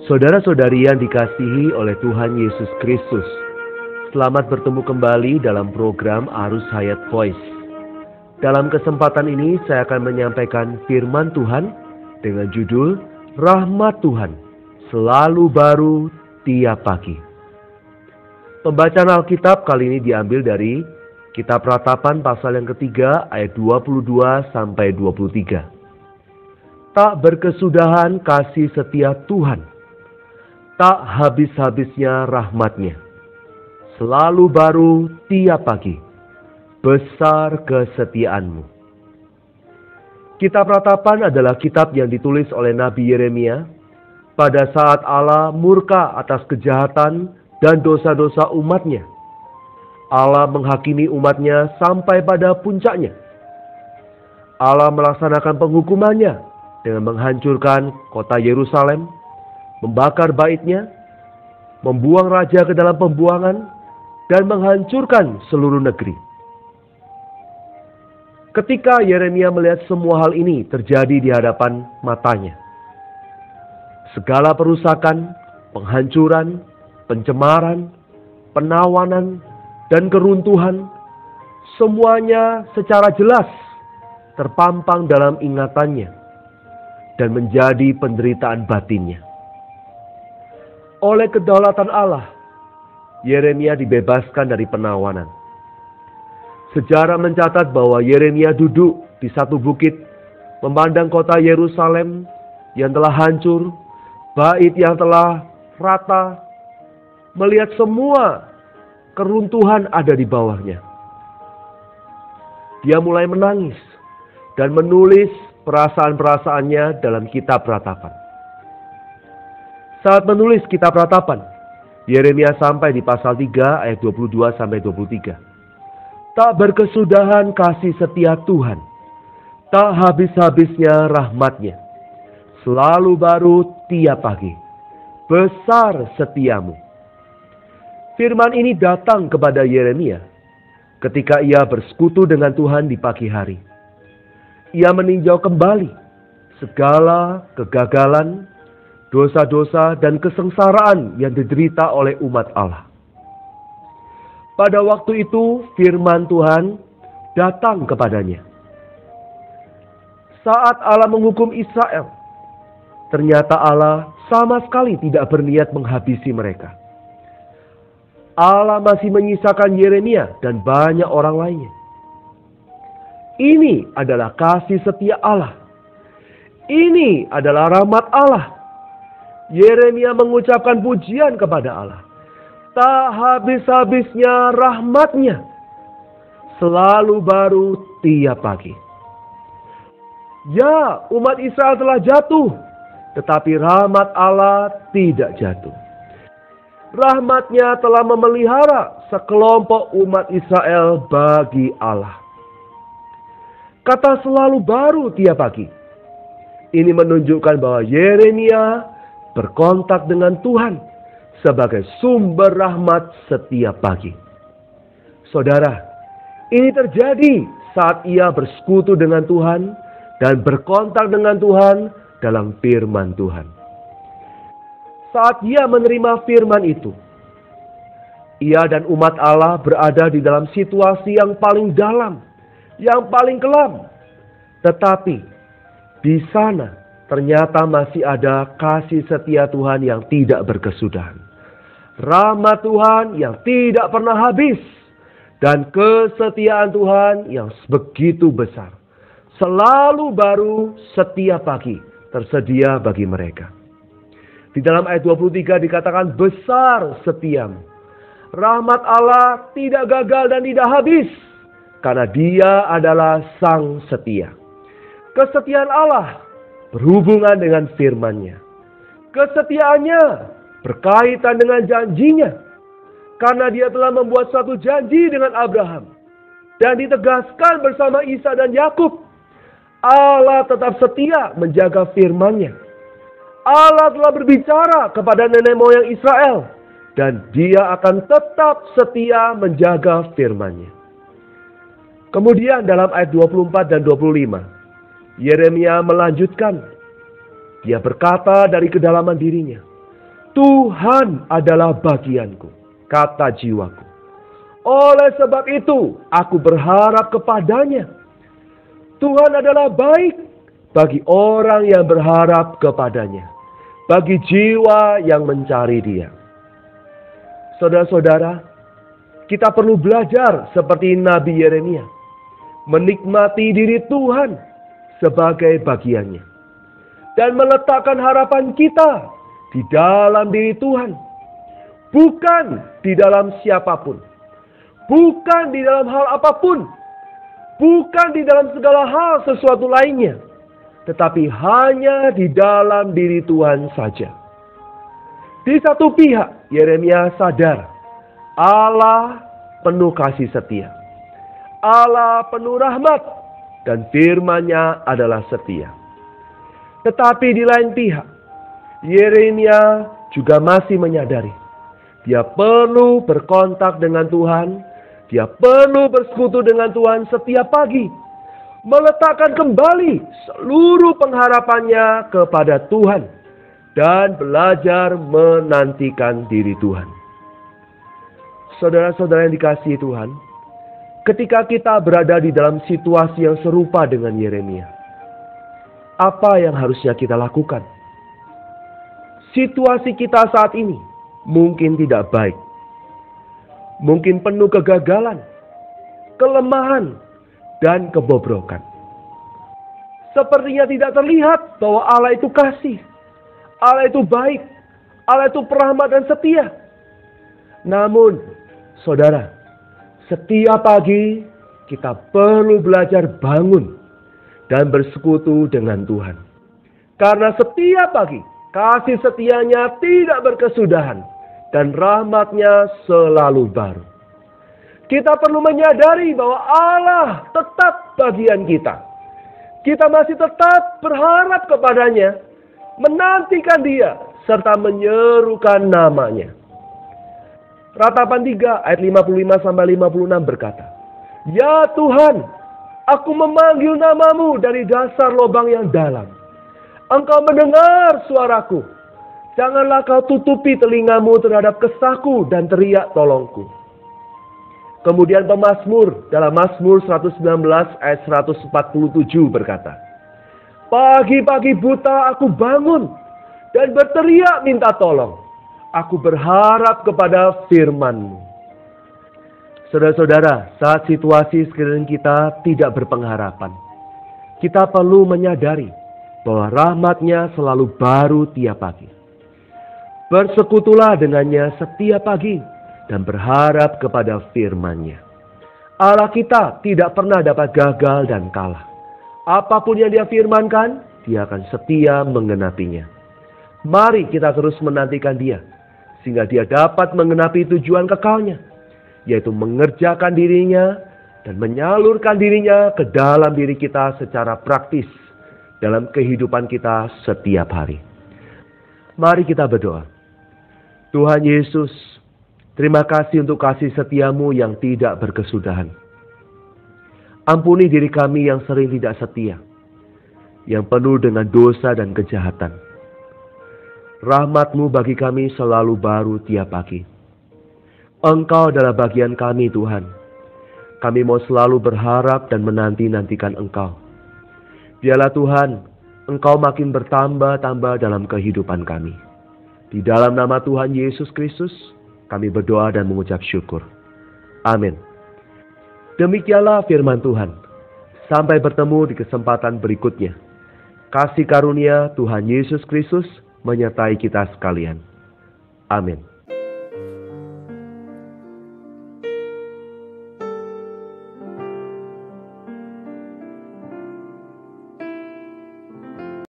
Saudara-saudari yang dikasihi oleh Tuhan Yesus Kristus, selamat bertemu kembali dalam program Arus Hayat Voice. Dalam kesempatan ini saya akan menyampaikan firman Tuhan dengan judul Rahmat Tuhan Selalu Baru Tiap Pagi. Pembacaan Alkitab kali ini diambil dari Kitab Ratapan pasal yang ketiga ayat 22 sampai 23. Tak berkesudahan kasih setia Tuhan, tak habis-habisnya rahmat-Nya. Selalu baru tiap pagi, besar kesetiaan-Mu. Kitab Ratapan adalah kitab yang ditulis oleh Nabi Yeremia pada saat Allah murka atas kejahatan dan dosa-dosa umat-Nya. Allah menghakimi umat-Nya sampai pada puncaknya. Allah melaksanakan penghukumannya dengan menghancurkan kota Yerusalem, membakar bait-Nya, membuang raja ke dalam pembuangan, dan menghancurkan seluruh negeri. Ketika Yeremia melihat semua hal ini terjadi di hadapan matanya, segala perusakan, penghancuran, pencemaran, penawanan, dan keruntuhan, semuanya secara jelas terpampang dalam ingatannya dan menjadi penderitaan batinnya. Oleh kedaulatan Allah, Yeremia dibebaskan dari penawanan. Sejarah mencatat bahwa Yeremia duduk di satu bukit, memandang kota Yerusalem yang telah hancur, bait yang telah rata, melihat semua keruntuhan ada di bawahnya. Dia mulai menangis dan menulis perasaan-perasaannya dalam kitab Ratapan. Saat menulis kitab Ratapan, Yeremia sampai di pasal 3 ayat 22 sampai 23. Tak berkesudahan kasih setia Tuhan, tak habis-habisnya rahmat-Nya. Selalu baru tiap pagi, besar setiamu. Firman ini datang kepada Yeremia ketika ia bersekutu dengan Tuhan di pagi hari. Ia meninjau kembali segala kegagalan, dosa-dosa, dan kesengsaraan yang diderita oleh umat Allah. Pada waktu itu firman Tuhan datang kepadanya. Saat Allah menghukum Israel, ternyata Allah sama sekali tidak berniat menghabisi mereka. Allah masih menyisakan Yeremia dan banyak orang lainnya. Ini adalah kasih setia Allah. Ini adalah rahmat Allah. Yeremia mengucapkan pujian kepada Allah. Tak habis-habisnya rahmat-Nya, selalu baru tiap pagi. Ya, umat Israel telah jatuh, tetapi rahmat Allah tidak jatuh. Rahmat-Nya telah memelihara sekelompok umat Israel bagi Allah. Kata selalu baru tiap pagi ini menunjukkan bahwa Yeremia berkontak dengan Tuhan sebagai sumber rahmat setiap pagi. Saudara, ini terjadi saat ia bersekutu dengan Tuhan dan berkontak dengan Tuhan dalam firman Tuhan. Saat ia menerima firman itu, ia dan umat Allah berada di dalam situasi yang paling dalam, yang paling kelam. Tetapi di sana ternyata masih ada kasih setia Tuhan yang tidak berkesudahan. Rahmat Tuhan yang tidak pernah habis. Dan kesetiaan Tuhan yang begitu besar. Selalu baru setiap pagi tersedia bagi mereka. Di dalam ayat 23 dikatakan besar setiamu. Rahmat Allah tidak gagal dan tidak habis. Karena Dia adalah Sang Setia. Kesetiaan Allah berhubungan dengan firman-Nya. Kesetiaannya berkaitan dengan janjinya. Karena Dia telah membuat suatu janji dengan Abraham. Dan ditegaskan bersama Isa dan Yakub. Allah tetap setia menjaga firman-Nya. Allah telah berbicara kepada nenek moyang Israel. Dan Dia akan tetap setia menjaga firman-Nya. Kemudian dalam ayat 24 dan 25. Yeremia melanjutkan. Dia berkata dari kedalaman dirinya, Tuhan adalah bagianku, kata jiwaku. Oleh sebab itu, aku berharap kepadanya. Tuhan adalah baik bagi orang yang berharap kepadanya, bagi jiwa yang mencari Dia. Saudara-saudara, kita perlu belajar seperti Nabi Yeremia, menikmati diri Tuhan sebagai bagiannya, dan meletakkan harapan kita di dalam diri Tuhan, bukan di dalam siapapun, bukan di dalam hal apapun, bukan di dalam segala hal sesuatu lainnya, tetapi hanya di dalam diri Tuhan saja. Di satu pihak, Yeremia sadar Allah penuh kasih setia, Allah penuh rahmat, dan firman-Nya adalah setia. Tetapi di lain pihak, Yeremia juga masih menyadari dia perlu berkontak dengan Tuhan, dia perlu bersekutu dengan Tuhan setiap pagi, meletakkan kembali seluruh pengharapannya kepada Tuhan, dan belajar menantikan diri Tuhan. Saudara-saudara yang dikasihi Tuhan, ketika kita berada di dalam situasi yang serupa dengan Yeremia, apa yang harusnya kita lakukan? Situasi kita saat ini mungkin tidak baik, mungkin penuh kegagalan, kelemahan, dan kebobrokan. Sepertinya tidak terlihat bahwa Allah itu kasih, Allah itu baik, Allah itu perahmat dan setia. Namun, saudara, setiap pagi kita perlu belajar bangun dan bersekutu dengan Tuhan. Karena setiap pagi kasih setianya tidak berkesudahan, dan rahmat-Nya selalu baru. Kita perlu menyadari bahwa Allah tetap bagian kita. Kita masih tetap berharap kepadanya, menantikan Dia, serta menyerukan nama-Nya. Ratapan 3 ayat 55-56 berkata, "Ya Tuhan, aku memanggil nama-Mu dari dasar lubang yang dalam. Engkau mendengar suaraku. Janganlah kau tutupi telingamu terhadap kesahku dan teriak tolongku." Kemudian pemazmur dalam Mazmur 119 ayat 147 berkata, "Pagi-pagi buta aku bangun dan berteriak minta tolong. Aku berharap kepada firman-Mu." Saudara-saudara, saat situasi sekeliling kita tidak berpengharapan, kita perlu menyadari bahwa rahmat-Nya selalu baru tiap pagi. Bersekutulah dengannya setiap pagi dan berharap kepada firman-Nya. Allah kita tidak pernah dapat gagal dan kalah. Apapun yang Dia firmankan, Dia akan setia menggenapinya. Mari kita terus menantikan Dia, sehingga Dia dapat menggenapi tujuan kekalnya, yaitu mengerjakan dirinya dan menyalurkan dirinya ke dalam diri kita secara praktis dalam kehidupan kita setiap hari. Mari kita berdoa. Tuhan Yesus, terima kasih untuk kasih setia-Mu yang tidak berkesudahan. Ampuni diri kami yang sering tidak setia, yang penuh dengan dosa dan kejahatan. Rahmat-Mu bagi kami selalu baru tiap pagi. Engkau adalah bagian kami, Tuhan. Kami mau selalu berharap dan menanti-nantikan Engkau. Biarlah Tuhan, Engkau makin bertambah-tambah dalam kehidupan kami. Di dalam nama Tuhan Yesus Kristus, kami berdoa dan mengucap syukur. Amin. Demikianlah firman Tuhan. Sampai bertemu di kesempatan berikutnya. Kasih karunia Tuhan Yesus Kristus menyertai kita sekalian. Amin.